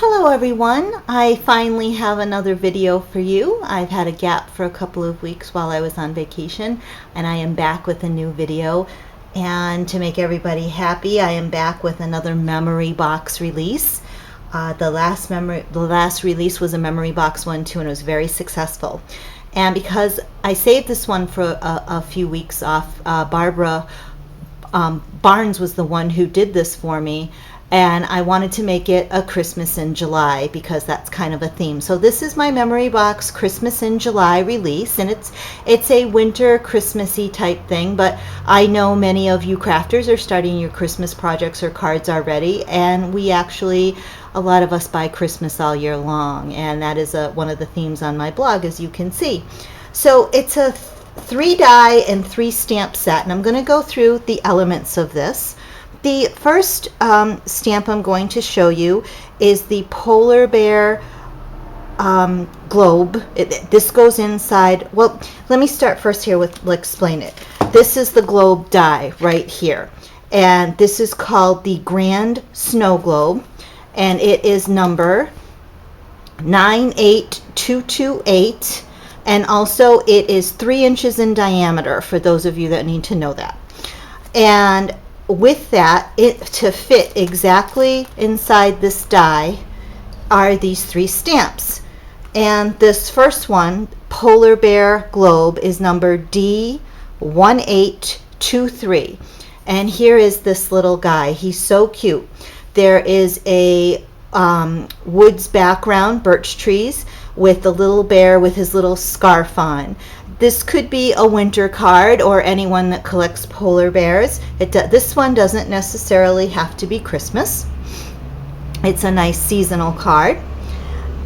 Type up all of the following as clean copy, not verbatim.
Hello everyone, I finally have another video for you. I've had a gap for a couple of weeks while I was on vacation, and I am back with a new video. And to make everybody happy, I am back with another memory box release. The last release was a memory box 1-2, and it was very successful. And because I saved this one for a few weeks off, Barbara Barnes was the one who did this for me, and I wanted to make it a Christmas in July because that's kind of a theme. So this is my memory box Christmas in July release, and it's a winter Christmassy type thing, but I know many of you crafters are starting your Christmas projects or cards already, and we actually, a lot of us buy Christmas all year long, and that is one of the themes on my blog, as you can see. So it's a 3 die and 3 stamp set, and I'm going to go through the elements of this. The first stamp I'm going to show you is the polar bear globe. This goes inside. Well, let me start first here with explain it. This is the globe die right here, and this is called the Grand Snow Globe, and it is number 98228, and also it is 3 inches in diameter for those of you that need to know that. And with that, to fit exactly inside this die are these 3 stamps. And this first one, polar bear globe, is number D1823. And here is this little guy. He's so cute. There is a woods background, birch trees, with the little bear with his little scarf on. This could be a winter card, or anyone that collects polar bears. This one doesn't necessarily have to be Christmas. It's a nice seasonal card.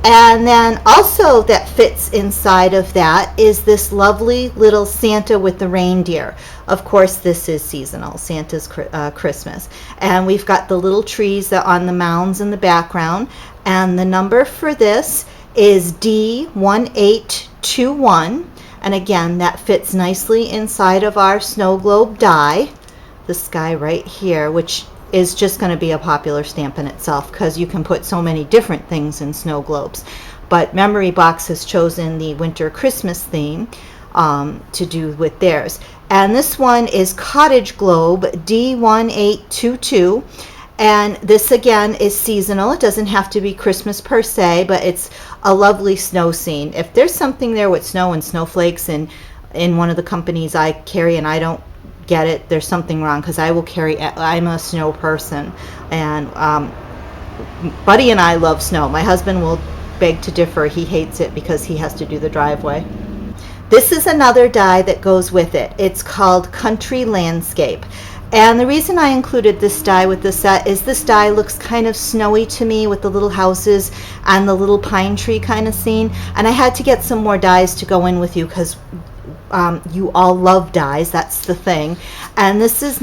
And then also that fits inside of that is this lovely little Santa with the reindeer. Of course, this is seasonal, Santa's Christmas. And we've got the little trees that on the mounds in the background. And the number for this is D1821. And again, that fits nicely inside of our snow globe die, this guy right here, which is just going to be a popular stamp in itself because you can put so many different things in snow globes. But Memory Box has chosen the winter Christmas theme to do with theirs. And this one is Cottage Globe D1822. And this again is seasonal. It doesn't have to be Christmas per se, but it's a lovely snow scene. If there's something there with snow and snowflakes in one of the companies I carry and I don't get it, there's something wrong, because I will carry, I'm a snow person. And Buddy and I love snow. My husband will beg to differ. He hates it because he has to do the driveway. This is another die that goes with it. It's called Country Landscape. And the reason I included this die with the set is this die looks kind of snowy to me with the little houses and the little pine tree kind of scene. And I had to get some more dies to go in with you because you all love dies. That's the thing. And this is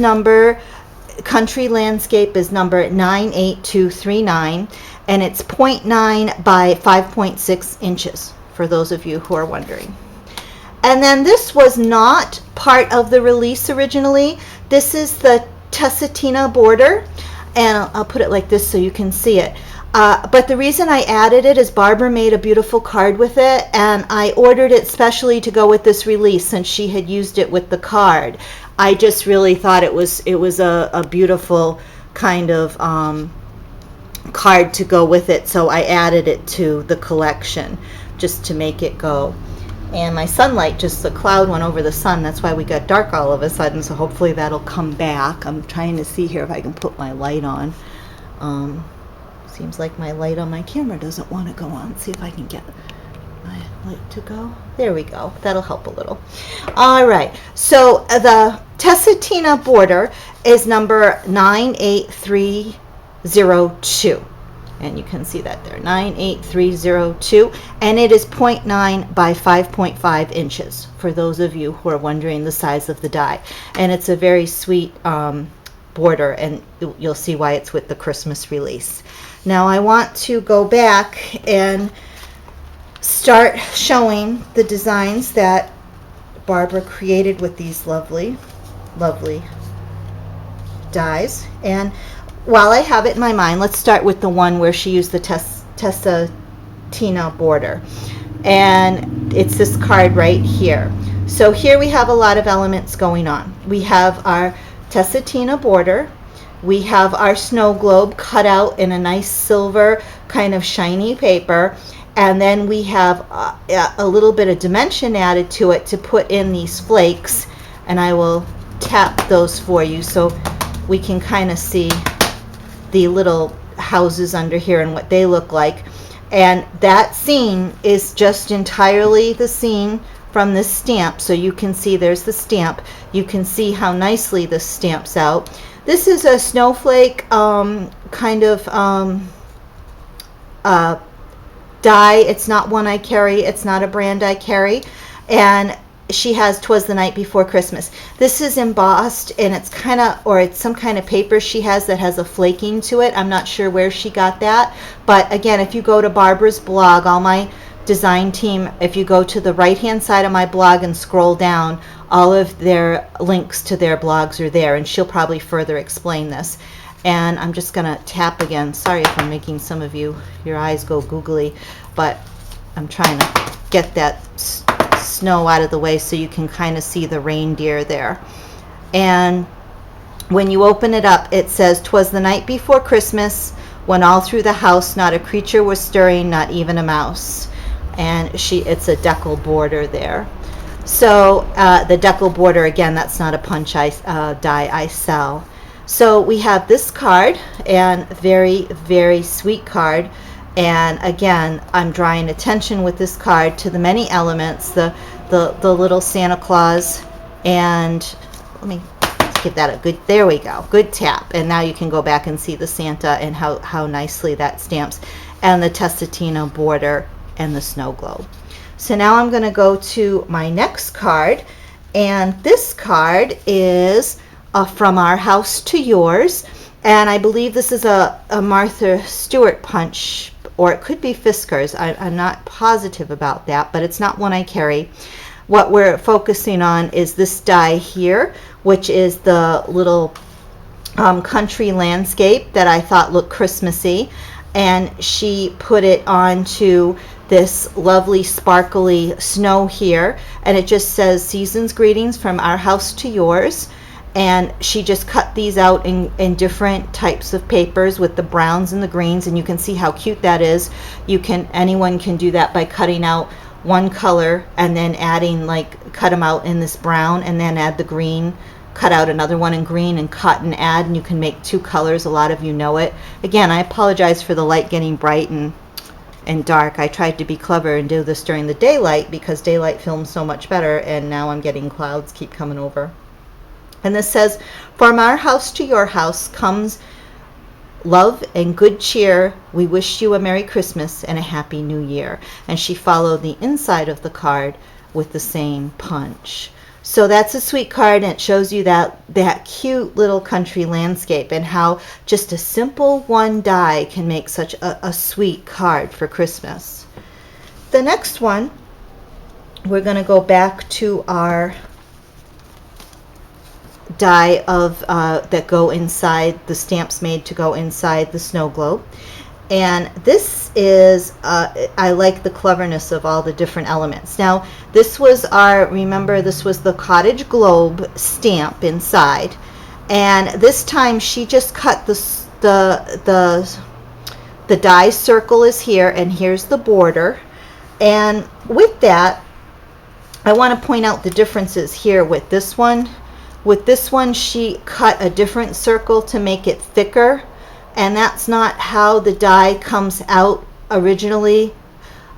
Country Landscape is number 98239. And it's 0.9 by 5.6 inches for those of you who are wondering. And then this was not part of the release originally. This is the Tessatina border, and I'll put it like this so you can see it. But the reason I added it is Barbara made a beautiful card with it, and I ordered it specially to go with this release since she had used it with the card. I just really thought it was a beautiful kind of card to go with it, so I added it to the collection just to make it go. And my sunlight, just the cloud went over the sun. That's why we got dark all of a sudden. So hopefully that'll come back. I'm trying to see here if I can put my light on. Seems like my light on my camera doesn't want to go on. Let's see if I can get my light to go. There we go. That'll help a little. All right. So the Tessatina border is number 98302. And you can see that there, 98302, and it is 0.9 by 5.5 inches for those of you who are wondering the size of the die. And it's a very sweet border, and you'll see why it's with the Christmas release. Now I want to go back and start showing the designs that Barbara created with these lovely, lovely dies. And while I have it in my mind, let's start with the one where she used the Tessatina border. And it's this card right here. So here we have a lot of elements going on. We have our Tessatina border. We have our snow globe cut out in a nice silver kind of shiny paper. And then we have a little bit of dimension added to it to put in these flakes. And I will tap those for you so we can kind of see the little houses under here and what they look like. And that scene is just entirely the scene from this stamp. So you can see there's the stamp. You can see how nicely this stamps out. This is a snowflake kind of die. It's not one I carry. It's not a brand I carry. And she has 'Twas the Night Before Christmas. This is embossed, and it's kind of, or it's some kind of paper she has that has a flaking to it. I'm not sure where she got that. But again, if you go to Barbara's blog, all my design team, if you go to the right hand side of my blog and scroll down, all of their links to their blogs are there, and she'll probably further explain this. And I'm just going to tap again. Sorry if I'm making some of your eyes go googly, but I'm trying to get that snow out of the way so you can kind of see the reindeer there. And when you open it up, it says, "'Twas the night before Christmas, when all through the house not a creature was stirring, not even a mouse." And it's a decal border there. So the decal border, again, that's not a punch die I sell. So we have this card, and very, very sweet card. And again, I'm drawing attention with this card to the many elements, the little Santa Claus, and let me give that a good, there we go, good tap. And now you can go back and see the Santa and how nicely that stamps, and the Tessatina border and the snow globe. So now I'm going to go to my next card, and this card is From Our House to Yours, and I believe this is a Martha Stewart punch, or it could be Fisker's. I'm not positive about that, but it's not one I carry. What we're focusing on is this die here, which is the little country landscape that I thought looked Christmassy, and she put it onto this lovely sparkly snow here, and it just says "Season's Greetings from Our House to Yours." And she just cut these out in different types of papers with the browns and the greens, and you can see how cute that is. Anyone can do that by cutting out one color and then adding, like, cut them out in this brown and then add the green, cut out another one in green and cut and add, and you can make two colors. A lot of you know it. Again, I apologize for the light getting bright and dark. I tried to be clever and do this during the daylight because daylight films so much better, and now I'm getting clouds keep coming over. And this says, "From our house to your house comes love and good cheer. We wish you a Merry Christmas and a Happy New Year." And she followed the inside of the card with the same punch. So that's a sweet card, and it shows you that cute little country landscape and how just a simple one die can make such a sweet card for Christmas. The next one, we're going to go back to our die of that go inside, the stamps made to go inside the snow globe. And this is I like the cleverness of all the different elements. Now this was remember this was the cottage globe stamp inside, and this time she just cut the die circle is here, and here's the border. And with that, I want to point out the differences here with this one. With this one, she cut a different circle to make it thicker, and that's not how the die comes out originally.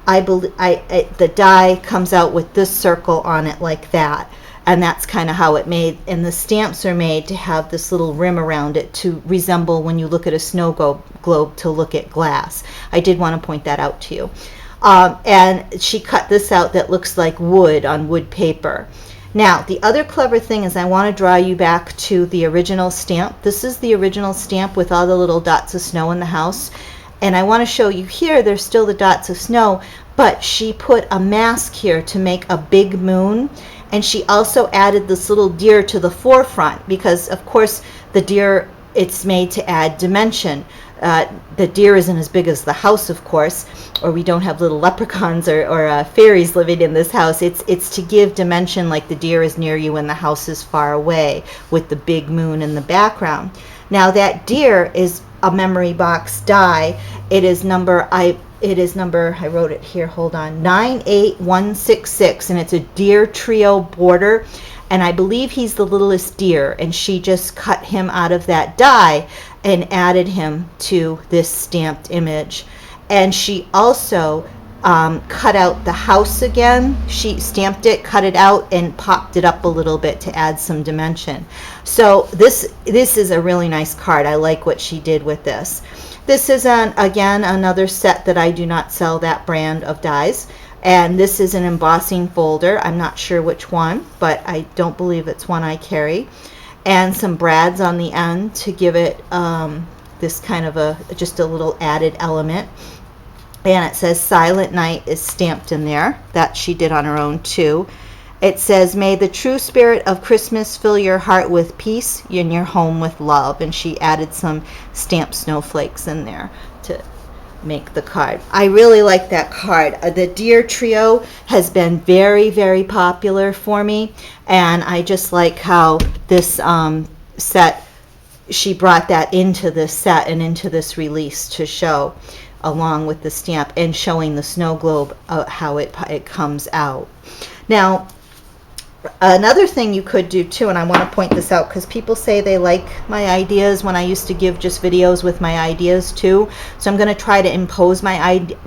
The die comes out with this circle on it like that, and that's kind of how it made. And the stamps are made to have this little rim around it to resemble, when you look at a snow globe, to look at glass. I did want to point that out to you. And she cut this out that looks like wood on wood paper. Now, the other clever thing is I want to draw you back to the original stamp. This is the original stamp with all the little dots of snow in the house. And I want to show you here, there's still the dots of snow, but she put a mask here to make a big moon. And she also added this little deer to the forefront because, of course, the deer, it's made to add dimension. The deer isn't as big as the house, of course, or we don't have little leprechauns or fairies living in this house. It's to give dimension, like the deer is near you and the house is far away, with the big moon in the background. Now that deer is a memory box die. It is number, I wrote it here, hold on, 98166, and it's a deer trio border, and I believe he's the littlest deer, and she just cut him out of that die and added him to this stamped image. And she also cut out the house again. She stamped it, cut it out, and popped it up a little bit to add some dimension. So this is a really nice card. I like what she did with this. This is, again, another set that I do not sell that brand of dies. And this is an embossing folder. I'm not sure which one, but I don't believe it's one I carry. And some brads on the end to give it this kind of just a little added element. And it says Silent Night is stamped in there. That she did on her own too. It says, may the true spirit of Christmas fill your heart with peace and your home with love. And she added some stamped snowflakes in there to make the card. I really like that card. The Deer Trio has been very, very popular for me. And I just like how this set, she brought that into this set and into this release to show, along with the stamp and showing the snow globe, how it comes out. Now, another thing you could do too, and I want to point this out because people say they like my ideas when I used to give just videos with my ideas too. So I'm going to try to impose my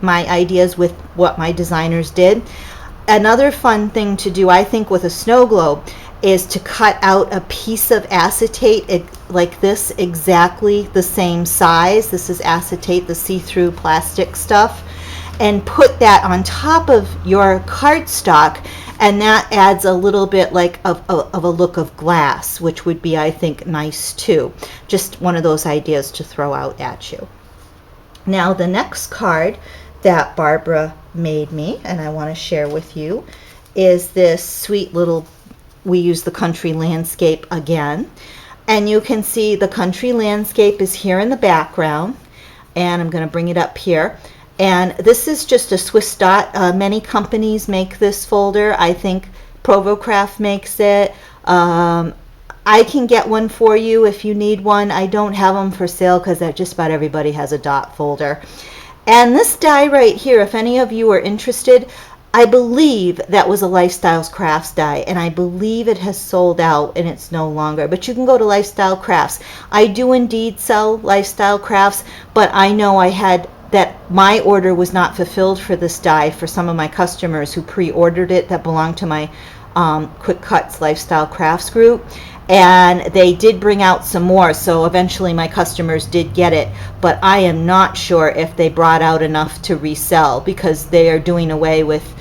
ideas with what my designers did. Another fun thing to do, I think, with a snow globe is to cut out a piece of acetate like this, exactly the same size. This is acetate, the see-through plastic stuff, and put that on top of your cardstock, and that adds a little bit like of a look of glass, which would be, I think, nice too. Just one of those ideas to throw out at you. Now the next card that Barbara made me, and I want to share with you, is this sweet little, we use the country landscape again, and you can see the country landscape is here in the background, and I'm going to bring it up here. And this is just a Swiss dot. Many companies make this folder. I think Provocraft makes it. I can get one for you if you need one. I don't have them for sale because just about everybody has a dot folder. And this die right here, if any of you are interested, I believe that was a Lifestyles Crafts die, and I believe it has sold out and it's no longer. But you can go to Lifestyle Crafts. I do indeed sell Lifestyle Crafts, but I know I had that my order was not fulfilled for this die for some of my customers who pre-ordered it that belonged to my Quick Cuts Lifestyle Crafts group, and they did bring out some more, so eventually my customers did get it, but I am not sure if they brought out enough to resell because they are doing away with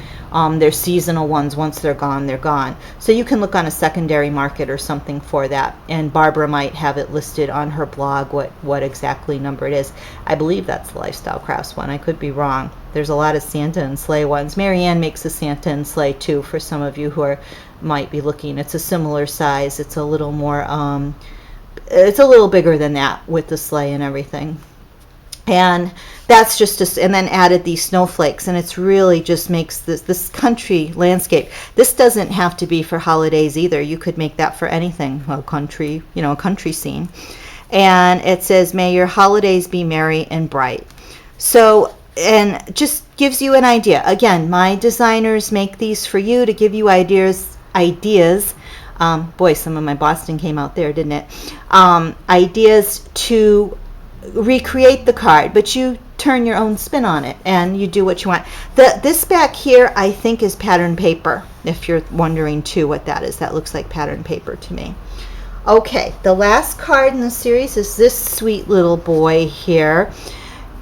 their seasonal ones. Once they're gone, they're gone. So you can look on a secondary market or something for that, and Barbara might have it listed on her blog what exactly number it is. I believe that's the Lifestyle Crafts one. I could be wrong. There's a lot of Santa and sleigh ones. Marianne makes a Santa and sleigh too, for some of you who might be looking. It's a similar size. It's a little more it's a little bigger than that with the sleigh and everything. And that's just and then added these snowflakes, and it's really just makes this country landscape. This doesn't have to be for holidays either. You could make that for anything, a country, a country scene. And it says, may your holidays be merry and bright. So, and just gives you an idea. Again, my designers make these for you to give you ideas. Boy, some of my Boston came out there, didn't it? Ideas to recreate the card, but you turn your own spin on it and you do what you want. This back here, I think, is pattern paper. If you're wondering too what that is, that looks like pattern paper to me. Okay, the last card in the series is this sweet little boy here,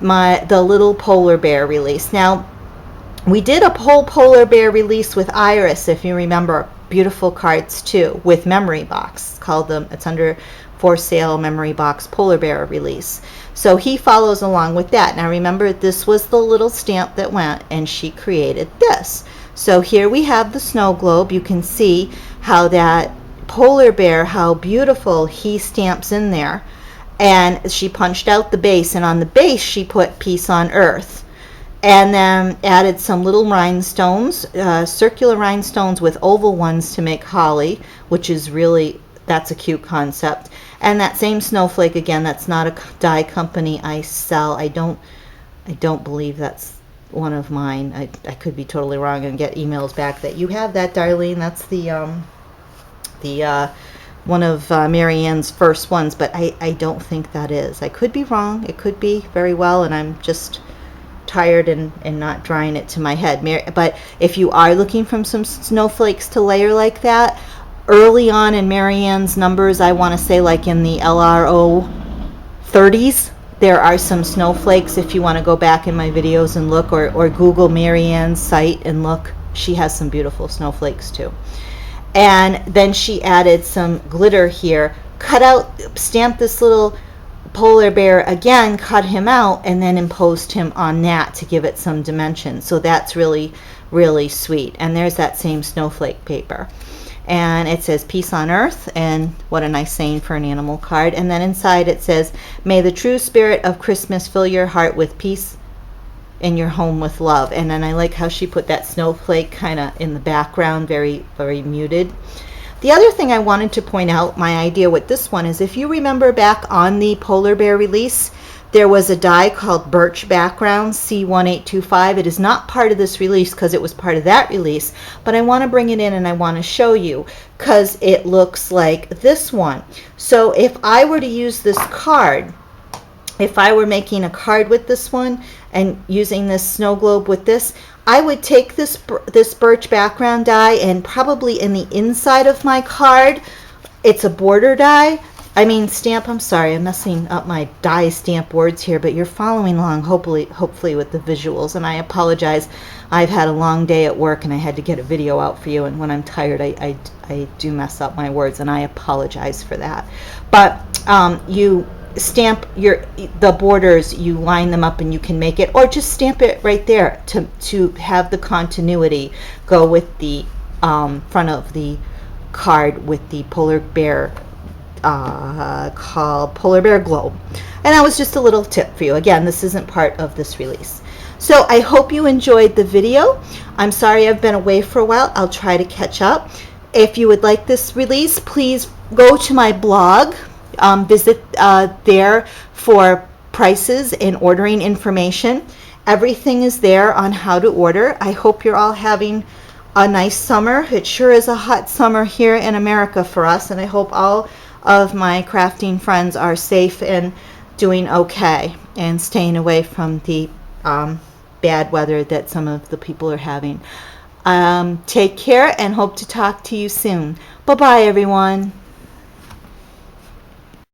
the little polar bear release. Now, we did a whole polar bear release with Iris, if you remember. Beautiful cards too, with memory box. It's under for sale memory box polar bear release. So he follows along with that. Now remember, this was the little stamp that went, and she created this. So here we have the snow globe. You can see how that polar bear, how beautiful he stamps in there. And she punched out the base, and on the base she put Peace on Earth, and then added some little rhinestones, circular rhinestones with oval ones to make holly, which is really, that's a cute concept. And that same snowflake, again, that's not a die company I sell. I don't believe that's one of mine. I could be totally wrong and get emails back that you have that, Darlene. That's the one of Mary Ann's first ones, but I don't think that is. I could be wrong. It could be very well, and I'm just tired and not drying it to my head. But if you are looking for some snowflakes to layer like that, early on in Mary Ann's numbers, I want to say like in the LRO 30s, there are some snowflakes if you want to go back in my videos and look, or Google Mary Ann's site and look. She has some beautiful snowflakes too. And then she added some glitter here, cut out, stamped this little polar bear again, cut him out, and then imposed him on that to give it some dimension. So that's really, really sweet. And there's that same snowflake paper. And it says Peace on Earth, and what a nice saying for an animal card. And then inside it says, may the true spirit of Christmas fill your heart with peace and your home with love. And then I like how she put that snowflake kind of in the background, very, very muted. The other thing I wanted to point out, my idea with this one is, if you remember back on the polar bear release, there was a die called Birch Background C1825. It is not part of this release because it was part of that release, but I want to bring it in and I want to show you because it looks like this one. So if I were to use this card, if I were making a card with this one and using this snow globe with this, I would take this birch background die, and probably in the inside of my card, it's a border die. I mean stamp, I'm sorry, I'm messing up my die stamp words here, but you're following along hopefully with the visuals, and I apologize. I've had a long day at work and I had to get a video out for you, and when I'm tired I do mess up my words, and I apologize for that. But you stamp the borders, you line them up, and you can make it, or just stamp it right there to have the continuity go with the front of the card with the polar bear called Polar Bear Globe. And that was just a little tip for you. Again, this isn't part of this release. So I hope you enjoyed the video. I'm sorry I've been away for a while. I'll try to catch up. If you would like this release, please go to my blog, visit there for prices and ordering information. Everything is there on how to order. I hope you're all having a nice summer. It sure is a hot summer here in America for us, and I hope all of my crafting friends are safe and doing okay and staying away from the bad weather that some of the people are having. Take care and hope to talk to you soon. Bye-bye, everyone.